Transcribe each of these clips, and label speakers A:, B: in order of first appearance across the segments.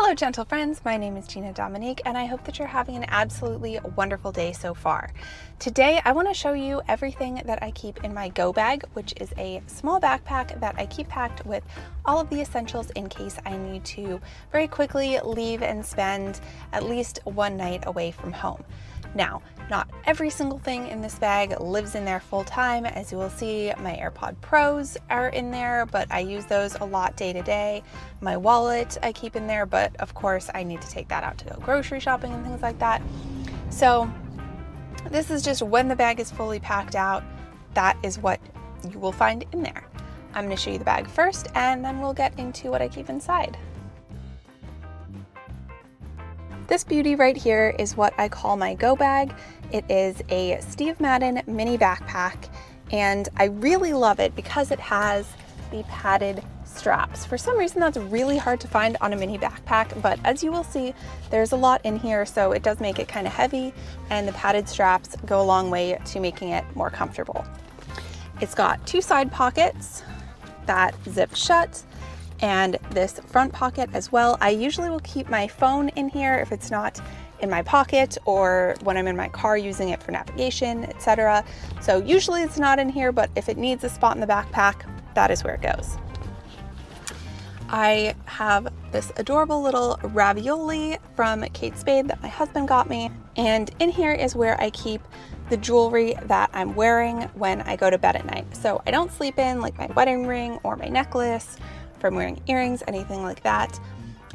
A: Hello gentle friends, my name is Gina Dominique and I hope that you're having an absolutely wonderful day so far. Today I want to show you everything that I keep in my go bag, which is a small backpack that I keep packed with all of the essentials in case I need to very quickly leave and spend at least one night away from home. Now, not every single thing in this bag lives in there full time. As you will see, my AirPod Pros are in there, but I use those a lot day to day. My wallet I keep in there, but of course I need to take that out to go grocery shopping and things like that. So this is just when the bag is fully packed out, that is what you will find in there. I'm going to show you the bag first and then we'll get into what I keep inside. This beauty right here is what I call my go bag. It is a Steve Madden mini backpack and I really love it because it has the padded straps. For some reason that's really hard to find on a mini backpack, but as you will see, there's a lot in here, so it does make it kind of heavy, and the padded straps go a long way to making it more comfortable. It's got two side pockets that zip shut, and this front pocket as well. I usually will keep my phone in here if it's not in my pocket or when I'm in my car using it for navigation, etc. So usually it's not in here, but if it needs a spot in the backpack, that is where it goes. I have this adorable little ravioli from Kate Spade that my husband got me, and in here is where I keep the jewelry that I'm wearing when I go to bed at night. So I don't sleep in like my wedding ring or my necklace, from wearing earrings, anything like that.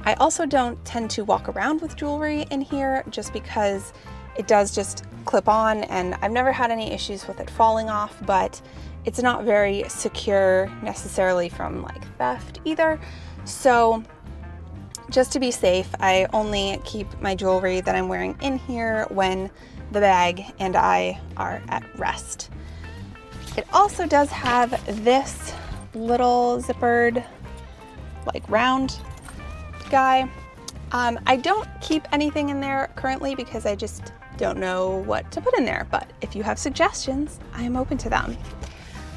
A: I also don't tend to walk around with jewelry in here just because it does just clip on, and I've never had any issues with it falling off, but it's not very secure necessarily from like theft either. So just to be safe, I only keep my jewelry that I'm wearing in here when the bag and I are at rest. It also does have this little zippered like round guy. I don't keep anything in there currently because I just don't know what to put in there, but if you have suggestions, I am open to them.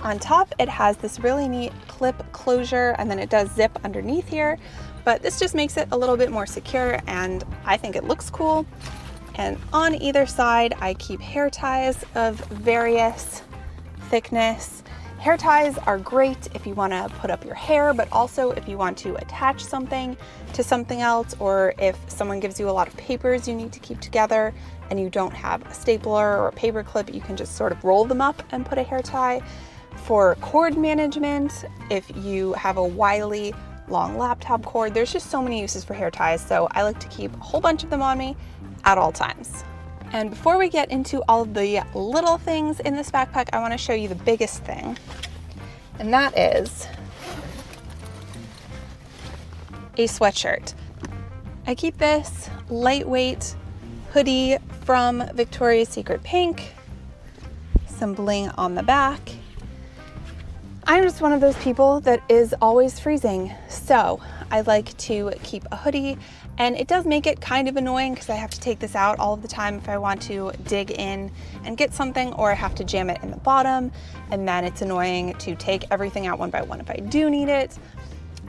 A: On top, it has this really neat clip closure, and then it does zip underneath here, but this just makes it a little bit more secure and I think it looks cool. And on either side, I keep hair ties of various thickness. Hair ties are great if you want to put up your hair, but also if you want to attach something to something else, or if someone gives you a lot of papers you need to keep together and you don't have a stapler or a paper clip, you can just sort of roll them up and put a hair tie. For cord management, if you have a wily long laptop cord, there's just so many uses for hair ties, so I like to keep a whole bunch of them on me at all times. And before we get into all of the little things in this backpack, I want to show you the biggest thing, and that is a sweatshirt. I keep this lightweight hoodie from Victoria's Secret Pink, some bling on the back. I'm just one of those people that is always freezing, so I like to keep a hoodie, and it does make it kind of annoying because I have to take this out all of the time if I want to dig in and get something, or I have to jam it in the bottom, and then it's annoying to take everything out one by one if I do need it.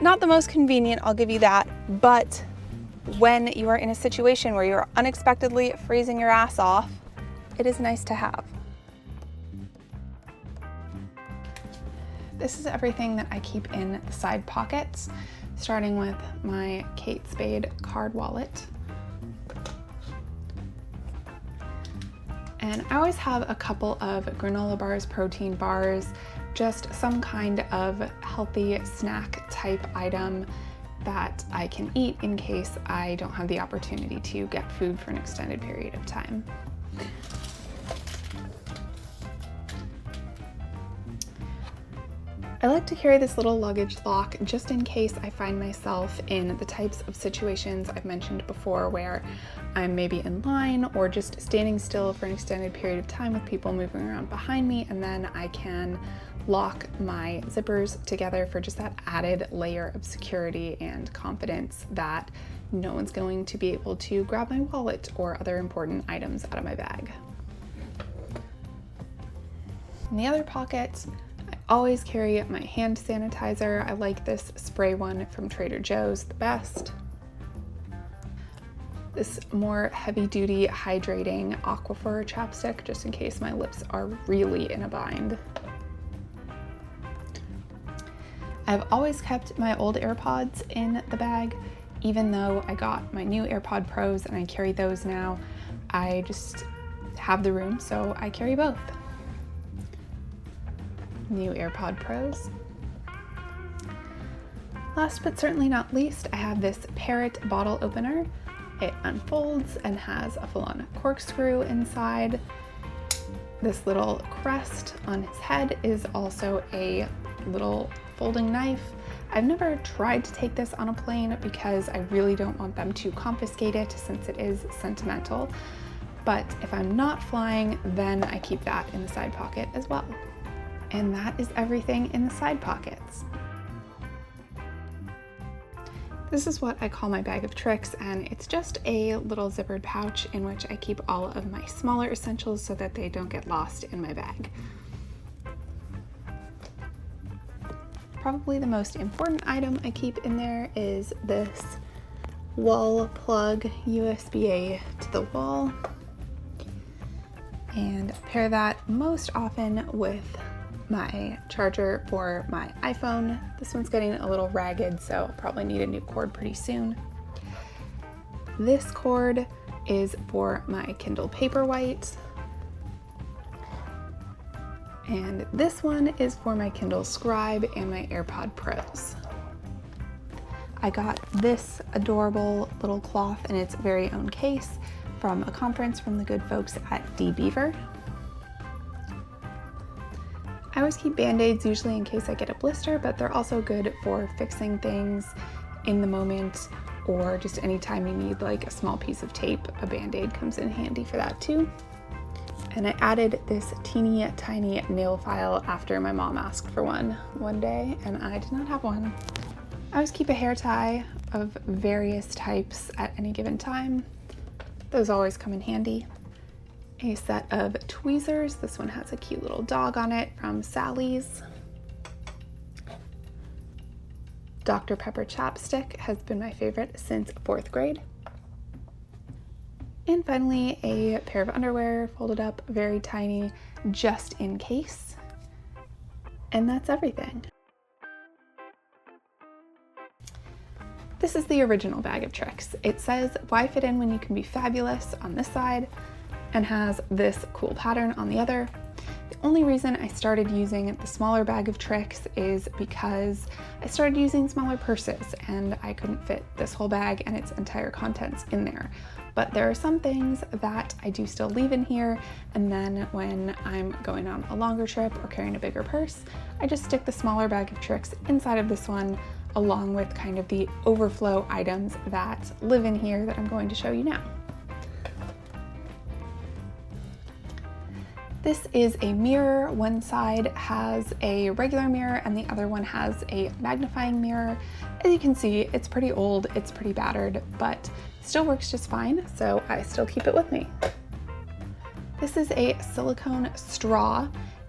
A: Not the most convenient, I'll give you that, but when you are in a situation where you're unexpectedly freezing your ass off, it is nice to have. This is everything that I keep in the side pockets, starting with my Kate Spade card wallet. And I always have a couple of granola bars, protein bars, just some kind of healthy snack type item that I can eat in case I don't have the opportunity to get food for an extended period of time. I like to carry this little luggage lock just in case I find myself in the types of situations I've mentioned before where I'm maybe in line or just standing still for an extended period of time with people moving around behind me, and then I can lock my zippers together for just that added layer of security and confidence that no one's going to be able to grab my wallet or other important items out of my bag. In the other pocket, I always carry my hand sanitizer. I like this spray one from Trader Joe's the best. this more heavy-duty hydrating aquifer chapstick, just in case my lips are really in a bind. I've always kept my old AirPods in the bag, even though I got my new AirPod Pros and I carry those now. I just have the room, so I carry both. New AirPod Pros. Last but certainly not least, I have this Parrot bottle opener. It unfolds and has a full-on corkscrew inside. This little crest on his head is also a little folding knife. I've never tried to take this on a plane because I really don't want them to confiscate it since it is sentimental. But if I'm not flying, then I keep that in the side pocket as well. And that is everything in the side pockets. This is what I call my bag of tricks, and it's just a little zippered pouch in which I keep all of my smaller essentials so that they don't get lost in my bag. Probably the most important item I keep in there is this wall plug, USB-A to the wall, and pair that most often with my charger for my iPhone. This one's getting a little ragged, so I'll probably need a new cord pretty soon. This cord is for my Kindle Paperwhite, and this one is for my Kindle Scribe and my AirPod Pros. I got this adorable little cloth in its very own case from a conference from the good folks at D Beaver. I always keep Band-Aids usually in case I get a blister, but they're also good for fixing things in the moment or just anytime you need like a small piece of tape. A Band-Aid comes in handy for that too. And I added this teeny tiny nail file after my mom asked for one day and I did not have one. I always keep a hair tie of various types at any given time. Those always come in handy. A set of tweezers. This one has a cute little dog on it from Sally's. Dr. Pepper chapstick has been my favorite since 4th grade. And finally, a pair of underwear folded up, very tiny, just in case. And that's everything. This is the original bag of tricks. It says, "Why fit in when you can be fabulous" on this side, and has this cool pattern on the other. The only reason I started using the smaller bag of tricks is because I started using smaller purses and I couldn't fit this whole bag and its entire contents in there. But there are some things that I do still leave in here, and then when I'm going on a longer trip or carrying a bigger purse, I just stick the smaller bag of tricks inside of this one, along with kind of the overflow items that live in here that I'm going to show you now. This is a mirror. One side has a regular mirror and the other one has a magnifying mirror. As you can see, it's pretty old, it's pretty battered, but still works just fine, so I still keep it with me. This is a silicone straw,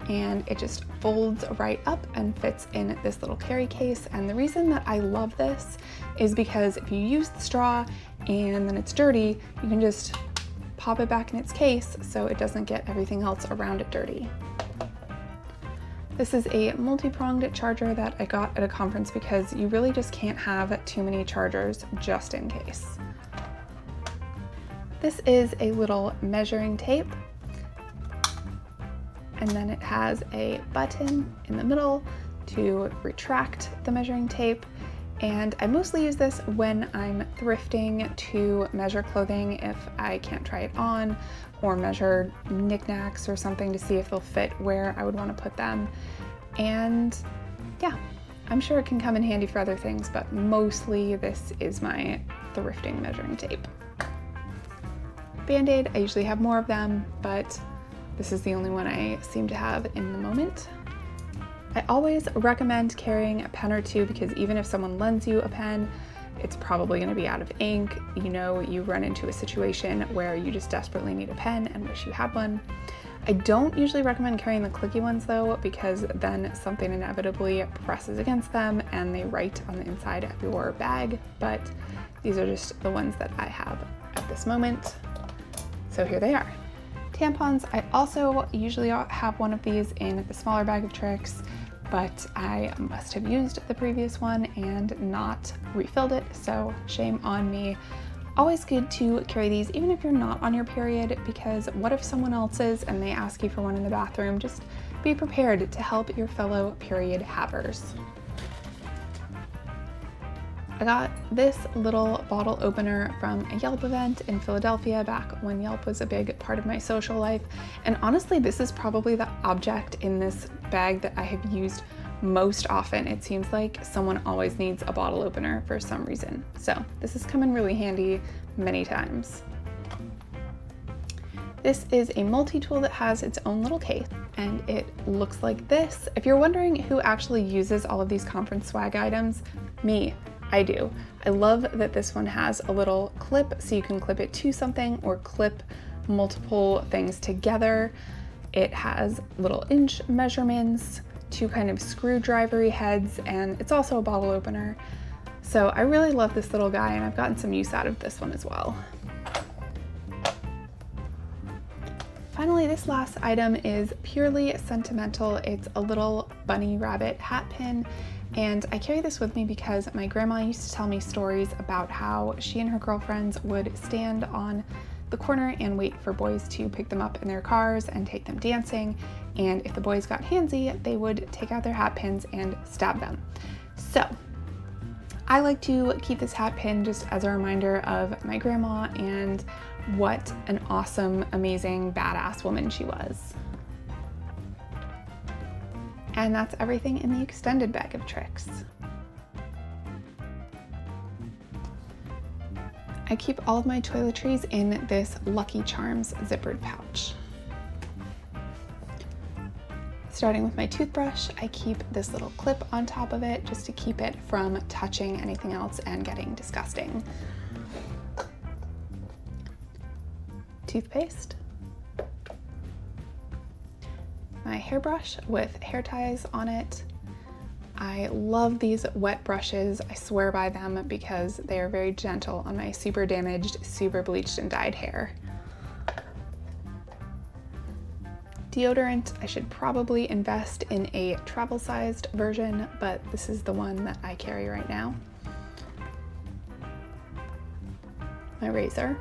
A: and it just folds right up and fits in this little carry case. And the reason that I love this is because if you use the straw and then it's dirty, you can just pop it back in its case so it doesn't get everything else around it dirty. This is a multi-pronged charger that I got at a conference because you really just can't have too many chargers just in case. This is a little measuring tape, and then it has a button in the middle to retract the measuring tape. And I mostly use this when I'm thrifting to measure clothing if I can't try it on, or measure knickknacks or something to see if they'll fit where I would want to put them. And yeah, I'm sure it can come in handy for other things, but mostly this is my thrifting measuring tape. Band-Aid, I usually have more of them, but this is the only one I seem to have in the moment. I always recommend carrying a pen or two because even if someone lends you a pen, it's probably going to be out of ink. You know, you run into a situation where you just desperately need a pen and wish you had one. I don't usually recommend carrying the clicky ones though, because then something inevitably presses against them and they write on the inside of your bag, but these are just the ones that I have at this moment. So here they are. Tampons, I also usually have one of these in the smaller bag of tricks, but I must have used the previous one and not refilled it, so shame on me. Always good to carry these even if you're not on your period, because what if someone else is and they ask you for one in the bathroom? Just be prepared to help your fellow period havers. I got this little bottle opener from a Yelp event in Philadelphia back when Yelp was a big part of my social life. And honestly, this is probably the object in this bag that I have used most often. It seems like someone always needs a bottle opener for some reason. So this has come in really handy many times. This is a multi-tool that has its own little case, and it looks like this. If you're wondering who actually uses all of these conference swag items, me. I do. I love that this one has a little clip so you can clip it to something or clip multiple things together. It has little inch measurements, two kind of screwdrivery heads, and it's also a bottle opener. So I really love this little guy, and I've gotten some use out of this one as well. Finally, this last item is purely sentimental. It's a little bunny rabbit hat pin, and I carry this with me because my grandma used to tell me stories about how she and her girlfriends would stand on the corner and wait for boys to pick them up in their cars and take them dancing, and if the boys got handsy, they would take out their hat pins and stab them. So I like to keep this hat pin just as a reminder of my grandma and what an awesome, amazing, badass woman she was. And that's everything in the extended bag of tricks. I keep all of my toiletries in this Lucky Charms zippered pouch. Starting with my toothbrush, I keep this little clip on top of it just to keep it from touching anything else and getting disgusting. Toothpaste. My hairbrush with hair ties on it. I love these wet brushes. I swear by them because they are very gentle on my super damaged, super bleached and dyed hair. Deodorant, I should probably invest in a travel-sized version, but this is the one that I carry right now. My razor.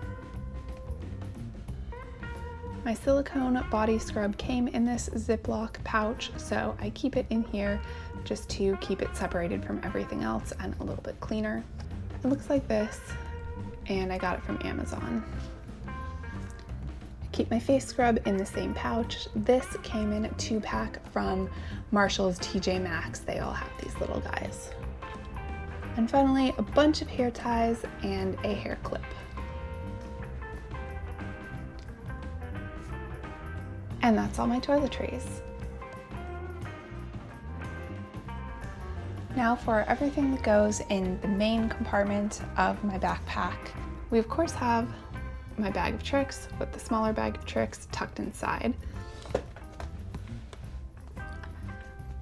A: My silicone body scrub came in this Ziploc pouch, so I keep it in here just to keep it separated from everything else and a little bit cleaner. It looks like this, and I got it from Amazon. I keep my face scrub in the same pouch. This came in a 2-pack from Marshall's TJ Maxx. They all have these little guys. And finally, a bunch of hair ties and a hair clip. And that's all my toiletries. Now for everything that goes in the main compartment of my backpack. We of course have my bag of tricks with the smaller bag of tricks tucked inside.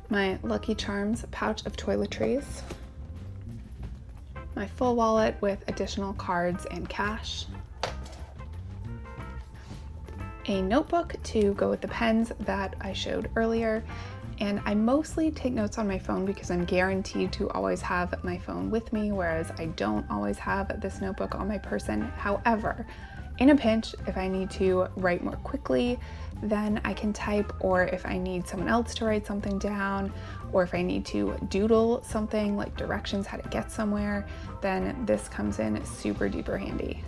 A: My Lucky Charms pouch of toiletries. My full wallet with additional cards and cash. A notebook to go with the pens that I showed earlier, and I mostly take notes on my phone because I'm guaranteed to always have my phone with me, whereas I don't always have this notebook on my person. However, in a pinch, if I need to write more quickly, then I can type, or if I need someone else to write something down, or if I need to doodle something like directions how to get somewhere, then this comes in super duper handy.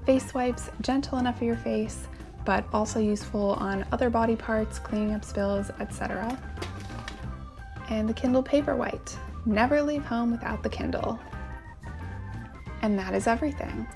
A: Face wipes, gentle enough for your face, but also useful on other body parts, cleaning up spills, etc. And the Kindle Paperwhite. Never leave home without the Kindle. And that is everything.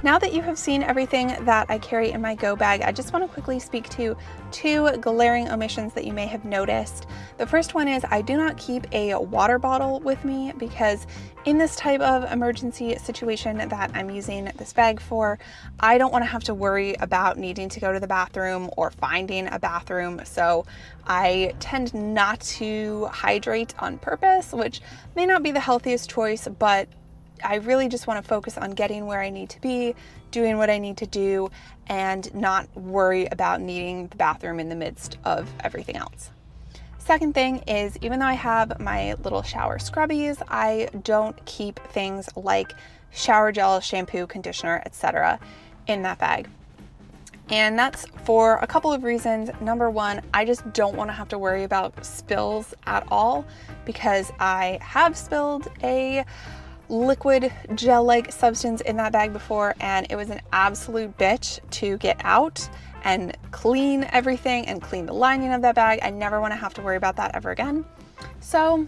A: Now that you have seen everything that I carry in my go bag, I just want to quickly speak to 2 glaring omissions that you may have noticed. The first one is I do not keep a water bottle with me because in this type of emergency situation that I'm using this bag for, I don't want to have to worry about needing to go to the bathroom or finding a bathroom. So I tend not to hydrate on purpose, which may not be the healthiest choice, but I really just want to focus on getting where I need to be, doing what I need to do, and not worry about needing the bathroom in the midst of everything else. Second thing is, even though I have my little shower scrubbies, I don't keep things like shower gel, shampoo, conditioner, etc. in that bag. And that's for a couple of reasons. Number one, I just don't want to have to worry about spills at all, because I have spilled a liquid gel-like substance in that bag before, and it was an absolute bitch to get out and clean everything and clean the lining of that bag. I never want to have to worry about that ever again. So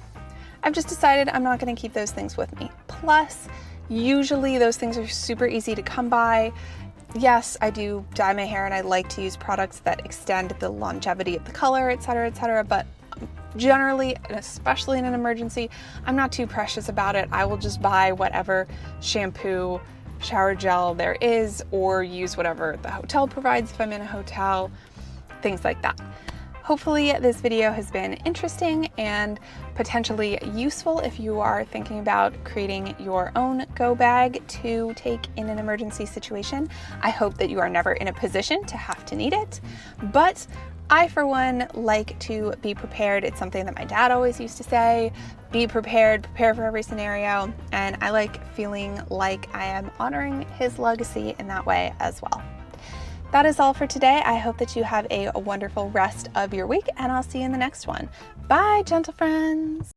A: I've just decided I'm not going to keep those things with me. Plus, usually those things are super easy to come by. Yes, I do dye my hair and I like to use products that extend the longevity of the color, etc., but generally, and especially in an emergency, I'm not too precious about it. I will just buy whatever shampoo, shower gel there is, or use whatever the hotel provides if I'm in a hotel, things like that. Hopefully this video has been interesting and potentially useful if you are thinking about creating your own go bag to take in an emergency situation. I hope that you are never in a position to have to need it, but I, for one, like to be prepared. It's something that my dad always used to say, be prepared, prepare for every scenario, and I like feeling like I am honoring his legacy in that way as well. That is all for today. I hope that you have a wonderful rest of your week, and I'll see you in the next one. Bye, gentle friends.